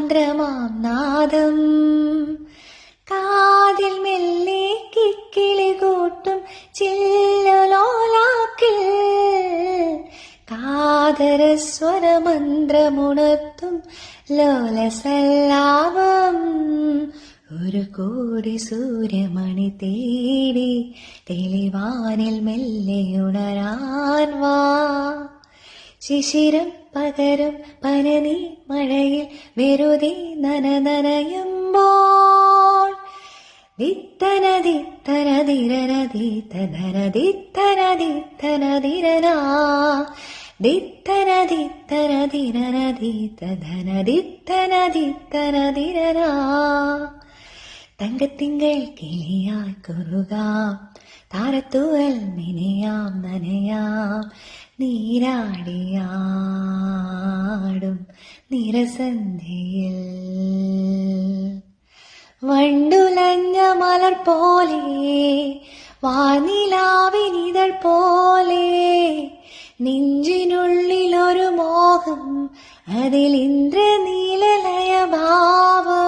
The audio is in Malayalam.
സാന്ദ്രമാം നാദം കാതിൽ മെല്ലെ കിക്കിളി കൂട്ടും ചില്ലലോലാക്കിൽ കാതരസ്വരമന്ത്രമുണർത്തും ലോലസല്ലാപം ഒരു കോടി സൂര്യമണി തേടി തെളിവാനിൽ മെല്ലെയുണരാൻ വാ ശിശിരം പകരും പനനീ മഴയിൽ വെറുതെ നനയുമ്പോൾ ദിത്തനദിത്തനദിരനദിത്തനദിത്തനദിത്തനദിരനാ ദിത്തനദിത്തനദിരനദിത്തനദിത്തനദിത്തനദിരനാ തങ്കത്തിങ്കൾ കിളിയായി കുറുകാം താരത്തൂവൽ നിനയാം നനയാം നീരാടിയാടും നിരസന്ധിയിൽ വണ്ടുലഞ്ഞ മലർ പോലെ വാനിലാവിനിതൾ പോലെ നെഞ്ചിനുള്ളിലൊരു മോഹം അതിൽ ഇന്ദ്രനീലലയ ഭാവം